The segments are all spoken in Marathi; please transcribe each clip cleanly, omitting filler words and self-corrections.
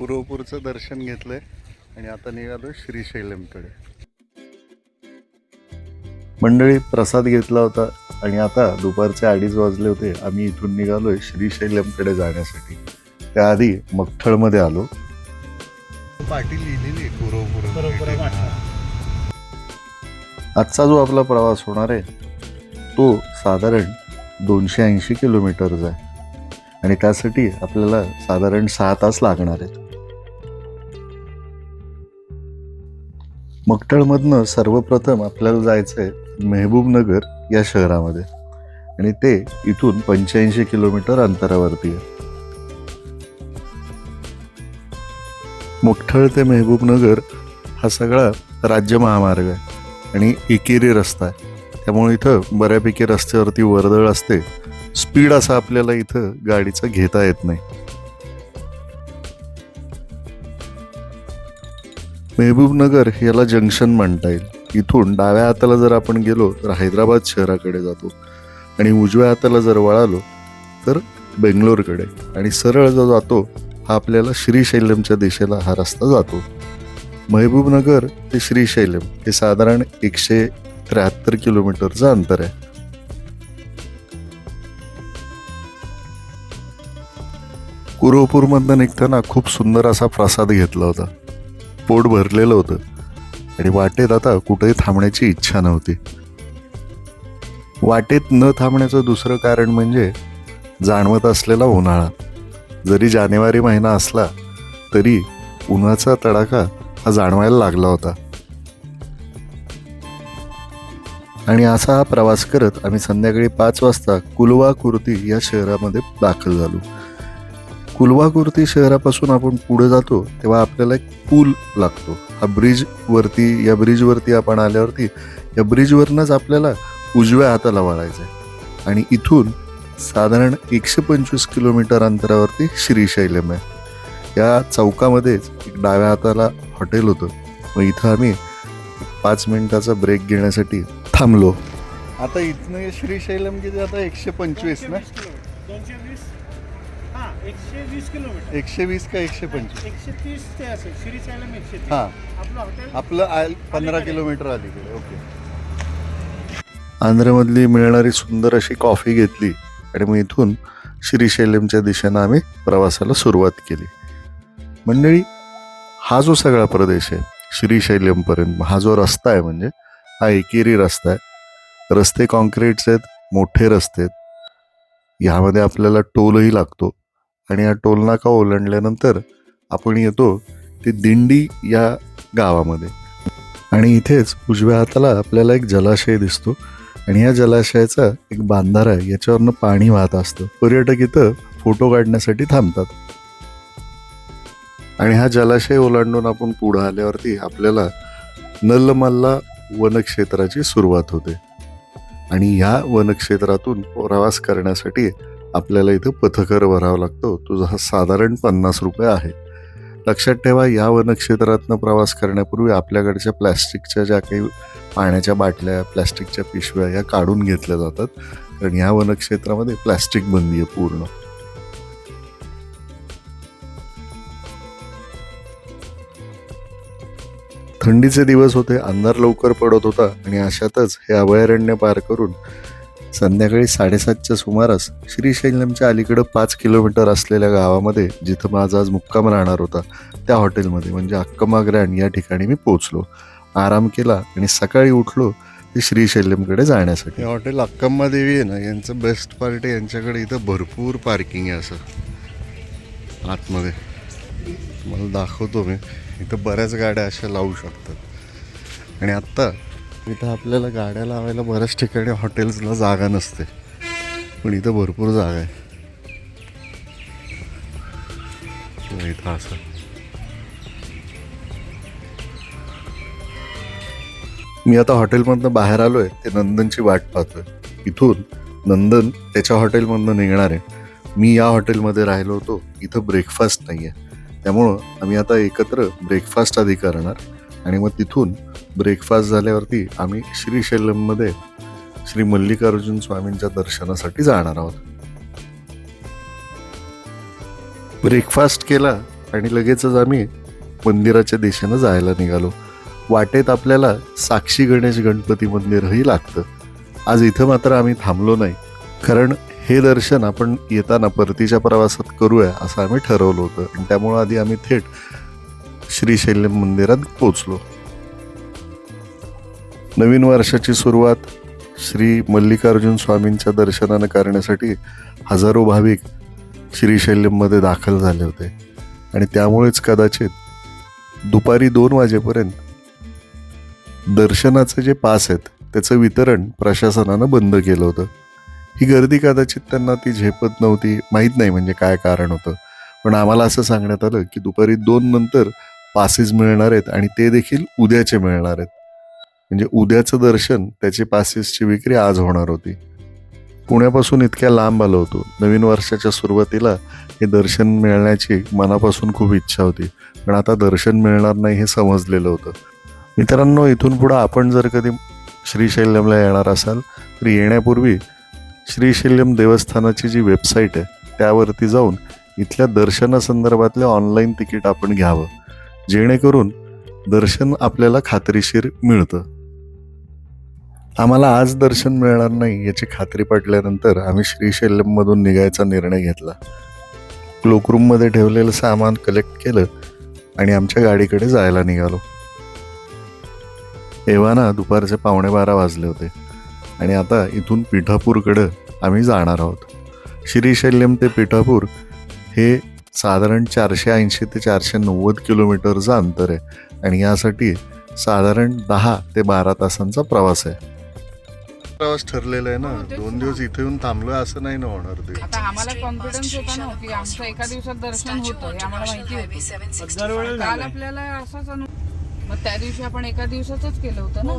कुरोपूरचं दर्शन घेतलंय आणि आता निघालो श्रीशैलमकडे. मंडळी, प्रसाद घेतला होता आणि आता दुपारचे 2:30 वाजले होते. आम्ही इथून निघालोय श्रीशैलमकडे जाण्यासाठी. त्याआधी मगठळमध्ये आलो. पाटी लिहिलेली कुरोपूर. आजचा जो आपला प्रवास होणार आहे तो साधारण 280 किलोमीटरचा आहे आणि त्यासाठी आपल्याला साधारण 6 तास लागणार आहेत. मगठळमधनं सर्वप्रथम आपल्याला जायचं आहे मेहबूबनगर या शहरामध्ये आणि ते इथून 85 किलोमीटर अंतरावरती आहे. मगठळ ते मेहबूबनगर हा सगळा राज्य महामार्ग आहे आणि एकेरी रस्ता आहे. त्यामुळे इथं बऱ्यापैकी रस्त्यावरती वर्दळ असते. स्पीड असा आपल्याला इथं गाडीचा घेता येत नाही. मेहबूबनगर याला जंक्शन म्हणता येईल. इथून डाव्या हाताला जर आपण गेलो तर हैदराबाद शहराकडे जातो आणि उजव्या हाताला जर वळालो तर बेंगलोरकडे आणि सरळ जो जातो हा आपल्याला श्रीशैलमच्या दिशेला हा रस्ता जातो. मेहबूबनगर ते श्रीशैलम हे साधारण 173 किलोमीटरचं अंतर आहे. कुरोपूरमधनं निघताना खूप सुंदर असा प्रसाद घेतला होता. पोट भरलेलं होतं आणि वाटेत आता कुठेही थांबण्याची इच्छा नव्हती. वाटेत न थांबण्याचं दुसरं कारण म्हणजे जाणवत असलेला उन्हाळा. जरी जानेवारी महिना असला तरी उन्हाचा तडाखा हा जाणवायला लागला होता. आणि असा हा प्रवास करत आम्ही संध्याकाळी 5 वाजता कुलवा-कुर्ती या शहरामध्ये दाखल झालो. कुलवा-कुर्ती शहरापासून आपण पुढे जातो तेव्हा आपल्याला एक पूल लागतो. हा या ब्रिजवरती आपण आल्यावरती या ब्रिजवरनंच आपल्याला उजव्या हाताला वळायचं आहे आणि इथून साधारण 125 किलोमीटर अंतरावरती श्रीशैलम आहे. या चौकामध्येच एक डाव्या हाताला हॉटेल होतं. मग इथं आम्ही 5 मिनिटाचा ब्रेक घेण्यासाठी थांबलो. आता इथनं श्रीशैलम किती? आता 125 ना? 120 किलोमीटर. 120 का 125? 130 ते असेल. श्रीशैलम 130. हां, आपलं हॉटेल आपलं 15 किलोमीटर अलीकडे. ओके. आंध्रमधली मिळणारी सुंदर अशी कॉफी घेतली आणि मग इथून श्रीशैलमच्या दिशेनं आम्ही प्रवासाला सुरुवात केली. मंडळी, हा जो सगळा प्रदेश आहे श्रीशैलमपर्यंत, हा जो रस्ता आहे म्हणजे हा एकेरी रस्ता आहे. रस्ते कॉन्क्रीटचे आहेत, मोठे रस्ते आहेत. ह्यामध्ये आपल्याला टोलही लागतो आणि या टोल नाका ओलांडल्यानंतर आपण येतो ते दिंडी या गावामध्ये आणि इथेच उजव्या हाताला आपल्याला एक जलाशय दिसतो आणि या जलाशयाचा एक बांधारा आहे. याच्यावरनं पाणी वाहत असतं. पर्यटक इथं फोटो काढण्यासाठी थांबतात आणि हा जलाशय ओलांडून आपण पुढे आल्यावरती आपल्याला नलमल्ला वनक्षेत्राची सुरुवात होते आणि ह्या वनक्षेत्रातून प्रवास करण्यासाठी आपल्याला इथं पथकर भरावा लागतो. तुझा हा साधारण 50 रुपये आहे. लक्षात ठेवा, या वनक्षेत्रातनं प्रवास करण्यापूर्वी आपल्याकडच्या प्लॅस्टिकच्या ज्या काही पाण्याच्या बाटल्या, प्लॅस्टिकच्या पिशव्या या काढून घेतल्या जातात, कारण ह्या वनक्षेत्रामध्ये प्लॅस्टिक बंदी आहे पूर्ण. थंडीचे दिवस होते, अंधार लवकर पडत होता आणि अशातच हे अभयारण्य पार करून संध्याकाळी 7:30च्या सुमारास श्रीशैलमच्या अलीकडं 5 किलोमीटर असलेल्या गावामध्ये, जिथं माझा आज मुक्काम राहणार होता, त्या हॉटेलमध्ये म्हणजे अक्कमा ग्रँड या ठिकाणी मी पोहोचलो. आराम केला आणि सकाळी उठलो ते श्रीशैलमकडे जाण्यासाठी. हॉटेल अक्कम्मा देवी आहे ना, यांचं बेस्ट पार्ट आहे. यांच्याकडे इथं भरपूर पार्किंग आहे. असं आतमध्ये मला दाखवतो मी. इथं बऱ्याच गाड्या अशा लावू शकतात आणि आत्ता इथं आपल्याला गाड्या लावायला बऱ्याच ठिकाणी हॉटेल्सला जागा नसते, पण इथं भरपूर जागा आहे. इथं असं मी आता हॉटेलमधनं बाहेर आलोय. ते नंदनची वाट पाहतोय. इथून नंदन त्याच्या हॉटेलमधनं निघणार आहे. मी या हॉटेलमध्ये राहिलो होतो. इथं ब्रेकफास्ट नाही आहे, त्यामुळं आम्ही आता एकत्र ब्रेकफास्ट आधी करणार आणि मग तिथून ब्रेकफास्ट झाल्यावरती आम्ही श्रीशैलममध्ये श्री मल्लिकार्जुन स्वामींच्या दर्शनासाठी जाणार आहोत. ब्रेकफास्ट केला आणि लगेचच आम्ही मंदिराच्या दिशेनं जायला निघालो. वाटेत आपल्याला साक्षी गणेश गणपती मंदिरही लागतं. आज इथं मात्र आम्ही थांबलो नाही, कारण हे दर्शन आपण येताना परतीच्या प्रवासात करूया असं आम्ही ठरवलं होतं. आणि त्यामुळं आधी आम्ही थेट श्रीशैल्यम मंदिरात पोचलो. नवीन वर्षाची सुरुवात श्री मल्लिकार्जुन स्वामींच्या दर्शनानं करण्यासाठी हजारो भाविक श्रीशैल्यममध्ये दाखल झाले होते. आणि त्यामुळेच कदाचित दुपारी 2 वाजेपर्यंत दर्शनाचे जे पास आहेत त्याचं वितरण प्रशासनानं बंद केलं होतं. ही गर्दी कदाचित त्यांना ती झेपत नव्हती, माहीत नाही म्हणजे काय कारण होतं. पण आम्हाला असं सांगण्यात आलं की दुपारी 2 नंतर पासेस मिळणार आहेत आणि ते देखील उद्याचे मिळणार आहेत. म्हणजे उद्याचं दर्शन, त्याची पासेसची विक्री आज होणार होती. पुण्यापासून इतक्या लांब आलो होतो. नवीन वर्षाच्या सुरुवातीला हे दर्शन मिळण्याची मनापासून खूप इच्छा होती, पण आता दर्शन मिळणार नाही हे समजलेलं होतं. मित्रांनो, इथून पुढं आपण जर कधी श्रीशैल्यमला येणार असाल तर येण्यापूर्वी श्रीशैल्यम देवस्थानाची जी वेबसाईट आहे त्यावरती जाऊन इथल्या दर्शनासंदर्भातले ऑनलाईन तिकीट आपण घ्यावं, जेणेकरून दर्शन आपल्याला खात्रीशीर मिळतं. आम्हाला आज दर्शन मिळणार नाही याची खात्री पटल्यानंतर आम्ही श्रीशैल्यममधून निघायचा निर्णय घेतला. क्लोकरूममध्ये ठेवलेलं सामान कलेक्ट केलं आणि आमच्या गाडीकडे जायला निघालो. एव्हाना दुपारचे 11:15 वाजले होते आणि आता इथून पिठापूरकडं आम्ही जाणार आहोत. श्रीशैल्यम ते पिठापूर हे साधारण 480 ते 490 किलोमीटरचं अंतर आहे आणि यासाठी साधारण 10 ते 12 तासांचा प्रवास आहे. प्रवास ठरलेला आहे ना, 2 दिवस इथे येऊन थांबलोय असं नाही ना होणार ते. आता आम्हाला कॉन्फिडन्स होता ना की आमचं एका दिवसात दर्शन होतं हे आम्हाला माहिती होतं. दरवेळेला काल झालंय. आपल्याला असाच मग त्या दिवशी आपण एका दिवसातच केलं होतं ना.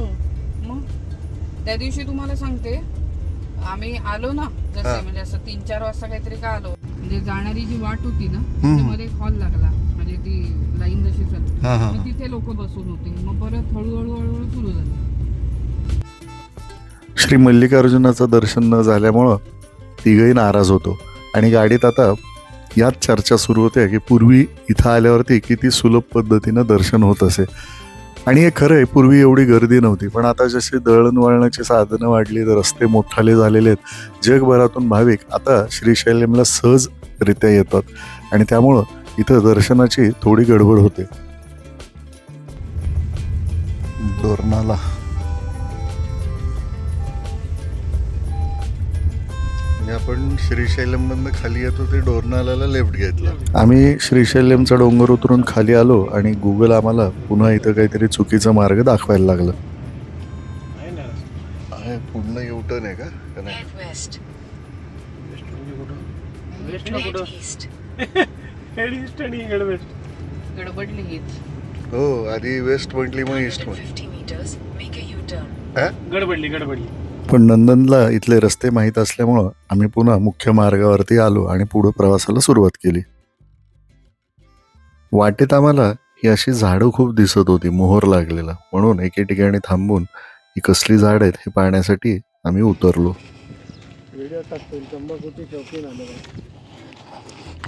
मग त्या दिवशी तुम्हाला सांगते आम्ही आलो ना, जसे म्हणजे असं 3-4 वाजता काहीतरी का आलो, म्हणजे जाणारी जी वाट होती ना त्यामध्ये हॉल लागला, म्हणजे ती लाईन जशी चालली मग तिथे लोक बसून होते. मग परत हळूहळू हळूहळू सुरू झालं. श्री मल्लिकार्जुनाचं दर्शन न झाल्यामुळं तिघही नाराज होतो आणि गाडीत आता याच चर्चा सुरू होते की पूर्वी इथं आल्यावरती किती सुलभ पद्धतीनं दर्शन होत असे. आणि हे खरं आहे, पूर्वी एवढी गर्दी नव्हती, पण आता जशी दळणवळणाची साधनं वाढली, तर रस्ते मोठाले झालेले आहेत, जगभरातून भाविक आता श्रीशैल्यमला सहजरित्या येतात आणि त्यामुळं इथं दर्शनाची थोडी गडबड होते. दोरनाला आपण श्रीशैल्यम मधनं खाली येतो ते डोरनाल्याला लेफ्ट घेतला. आम्ही श्रीशैल्यमचा डोंगर उतरून खाली आलो आणि गुगल आम्हाला पुन्हा इथं काहीतरी चुकीचा मार्ग दाखवायला लागलं. आहे ना, पूर्ण युटर्न आहे का? वेस्ट म्हणजे कुठं? हेड ईस्ट आणि हेड वेस्ट. गडबडली हीच. हो, आधी वेस्ट म्हटली मग ईस्ट म्हटली. गडबडली. पण नंदनला इथले रस्ते माहीत असल्यामुळं आम्ही पुन्हा मुख्य मार्गावरती आलो आणि पुढे प्रवासाला सुरुवात केली. वाटेत आम्हाला ही अशी झाडं खूप दिसत होती, मोहर लागलेला, म्हणून एके ठिकाणी थांबून ही कसली झाड आहेत हे पाहण्यासाठी आम्ही उतरलो.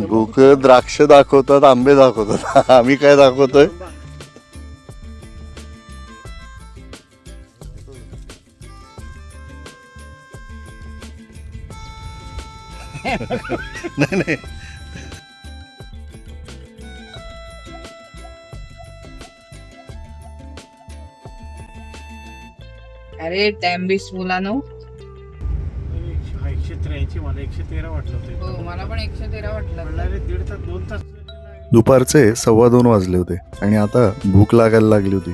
लोक द्राक्ष दाखवतात, आंबे दाखवतात, आम्ही काय दाखवतोय? नाही. अरे टॅम्बिस मुलानो, 183 मला 113 वाटलं होतं. हो मला पण 113 वाटलं. अरे 1.5 तास 2 तास. दुपारचे 2:15 वाजले होते आणि आता भूक लागायला लागली होती,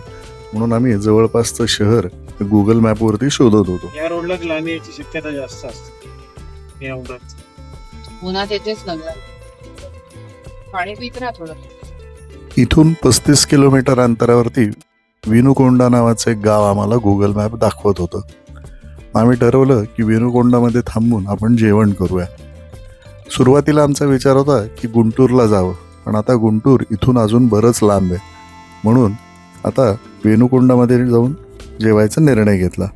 म्हणून आम्ही जवळपासचं शहर गुगल मॅपवरती शोधत होतो. या रोडला ग्लानी यायची शक्यता जास्त असते या उन्हात. उन्हात येतेच ना, पाणी पित राहा थोडं. इथून 35 किलोमीटर अंतरावरती विनुकोंडा नावाचं एक गाव आम्हाला गुगल मॅप दाखवत होतं. आम्ही ठरवलं की विनुकोंडामध्ये थांबून आपण जेवण करूया. सुरुवातीला आमचा विचार होता की गुंटूरला जावं, पण आता गुंटूर इथून अजून बरंच लांब आहे, म्हणून आता वेणुकोंडामध्ये जाऊन जेवायचा निर्णय घेतला.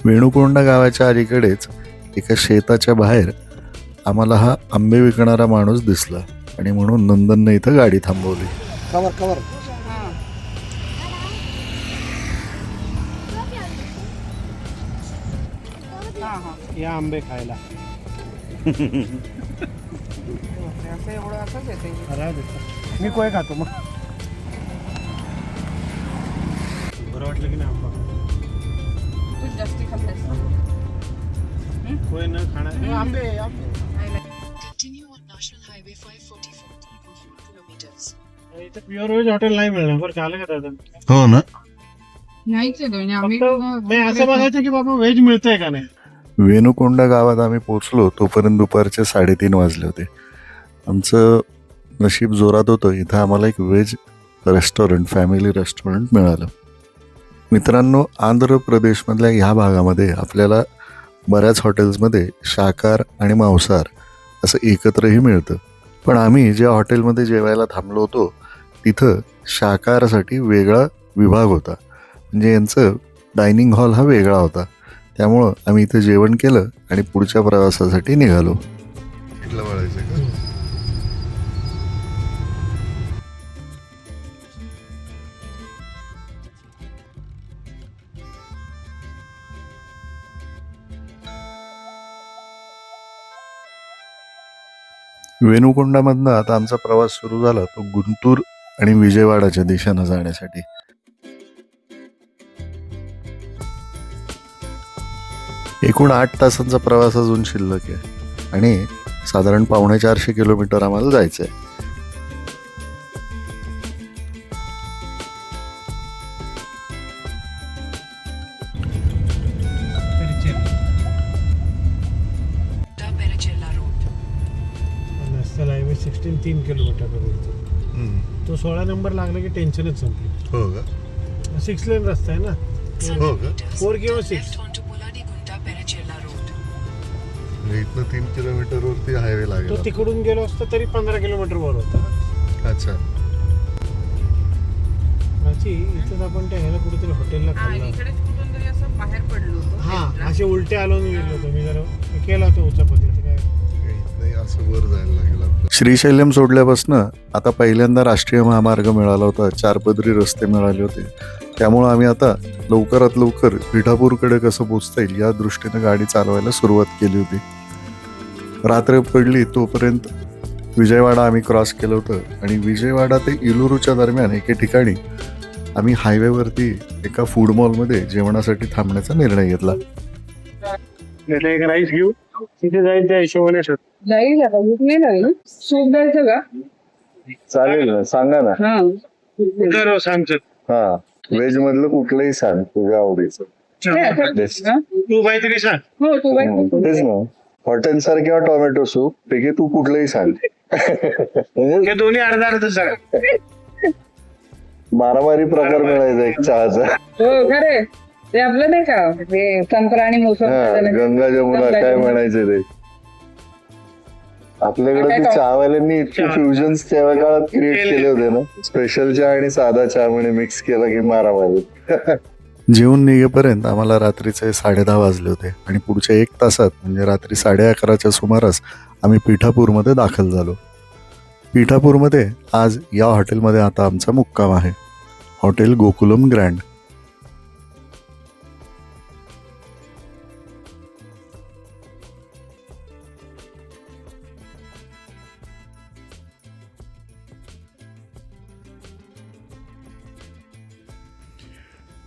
वेणुकोंडा गावाच्या अलीकडेच एका शेताच्या बाहेर आम्हाला हा आंबे विकणारा माणूस दिसला. आणि म्हणून नंदनने इथं गाडी थांबवली. Cover cover. या आंबे खायला. असं एवढं असंच येते. मी कोय खातो मग. बरं वाटलं की नाही आंबा. तू जास्ती खाल्लास ना. कोय न खाणार आंबे. Continue on National Highway 544 equal 4 kilometers. इथे प्युअर व्हेज हॉटेल नाही मिळणार बरं. चालेल का दादा. हो ना. नाहीच आहे म्हणजे आम्ही मी असं बघायचं की बाबा व्हेज मिळतंय का नाही. वेणुकोंडा गावात आम्ही पोचलो तोपर्यंत दुपारचे 3:30 वाजले होते. आमचं नशीब जोरात होतं. इथं आम्हाला एक व्हेज रेस्टॉरंट, फॅमिली रेस्टॉरंट मिळालं. मित्रांनो, आंध्र प्रदेशमधल्या ह्या भागामध्ये आपल्याला बऱ्याच हॉटेल्समध्ये शाकाहार आणि मांसाहार असं एकत्रही मिळतं. पण आम्ही ज्या हॉटेलमध्ये जेवायला थांबलो होतो तिथं शाकाहारासाठी वेगळा विभाग होता. म्हणजे यांचं डायनिंग हॉल हा वेगळा होता. त्यामुळं आम्ही इथं जेवण केलं आणि पुढच्या प्रवासासाठी निघालो. वेणुकोंडामधनं आता आमचा प्रवास सुरू झाला तो गुंटूर आणि विजयवाडाच्या दिशेनं जाण्यासाठी. एकूण 8 तासांचा प्रवास अजून शिल्लक आहे आणि साधारण 450 किलोमीटर आम्हाला जायचं आहे. Da Perachella Road. National highway 16 3 kilometre तो 16 नंबर लागला की टेन्शनच संपली. हो का? 6 लेन रस्ता आहे ना. हो का? 4 किंवा 6. Left onto Polani Gunta Perachella Road. इथनं 3 किलोमीटरवरती हायवे तो लागेल. तिकडून गेलो असतो तरी 15 किलोमीटर वर होता. अच्छा. इथं आपण त्या ह्याला कुठेतरी हॉटेलला खाल्लं. इकडेच कुठून तरी असं बाहेर पडलो होतो. हा असे उलटे आलो मी गेलो होतो. मी जरा केला होता उचापती. काय असं वर जायला लागेल. श्रीशैल्यम सोडल्यापासून आता पहिल्यांदा राष्ट्रीय महामार्ग मिळाला होता. 4 पदरी रस्ते मिळाले होते. त्यामुळं आम्ही आता लवकरात लवकर पिठापूरकडे कसं पोचता येईल या दृष्टीनं गाडी चालवायला सुरुवात केली होती. रात्र पडली तोपर्यंत विजयवाडा आम्ही क्रॉस केलं होतं आणि विजयवाडा ते इलुरूच्या दरम्यान एके ठिकाणी आम्ही हायवेवरती एका फूड मॉलमध्ये जेवणासाठी थांबण्याचा निर्णय घेतला. एक राईस घेऊ. तिथे जाईल त्या हिशोबाने. जाईल आता भूक नाही लागली. सूप द्यायचं का? चालेल ना, सांगा ना. हा सांगतो. हा, व्हेज मधलं कुठलंही सांग तुझ्या आवडीचं. तू काहीतरी सांग. हो तू बाई. तेच ना, हॉटेल सर किंवा टोमॅटो सूप पैकी तू कुठलंही सांग. हे दोन्ही अर्धा अर्ध सांग. मारामारी प्रकार मिळायचा एक चहाचा. हो खरे ते आपलं नाही का ते संत्रा आणि मोसंबी. गंगा जमुना काय म्हणायचं ते. आपल्याकडे ते चहावाल्यांनी इतके फ्युजन्स त्या काळात क्रिएट केले होते ना. स्पेशल चहा आणि साधा चहा म्हणे मिक्स केला की मारामारी. जेवून निघेपर्यंत आम्हाला रात्रीचे 10:30 वाजले होते आणि पुढच्या 1 तासात म्हणजे रात्री 11:30च्या सुमारास आम्ही पिठापूरमध्ये दाखल झालो. पिठापूरमध्ये आज या हॉटेलमध्ये आता आमचा मुक्काम आहे. Hotel Gokulam grand.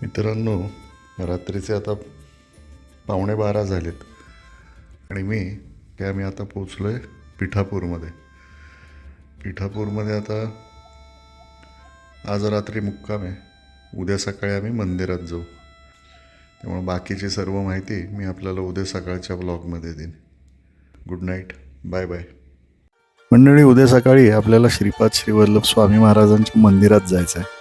मित्रांनो, रात्रीचे आता 11:15 झालेत आणि आम्ही आता पोचलो आहे पिठापूरमध्ये. पिठापूरमध्ये आता आज रात्री मुक्काम आहे. उद्या सकाळी आम्ही मंदिरात जाऊ. त्यामुळे बाकीची सर्व माहिती मी आपल्याला उद्या सकाळच्या ब्लॉगमध्ये देईन. Good night, bye bye. मंडळी, उद्या सकाळी आपल्याला श्रीपाद श्रीवल्लभ स्वामी महाराजांच्या मंदिरात जायचं आहे.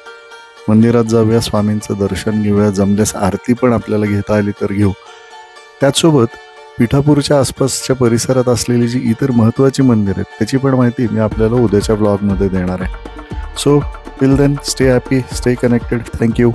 मंदिरात जाऊया, स्वामींचं दर्शन घेऊया, जमल्यास आरती पण आपल्याला घेता आली तर घेऊ. त्याचसोबत पिठापूरच्या आसपासच्या परिसरात असलेली जी इतर महत्त्वाची मंदिरं आहेत त्याची पण माहिती मी आपल्याला उद्याच्या ब्लॉगमध्ये देणार आहे. So till then, stay happy, stay connected. Thank you.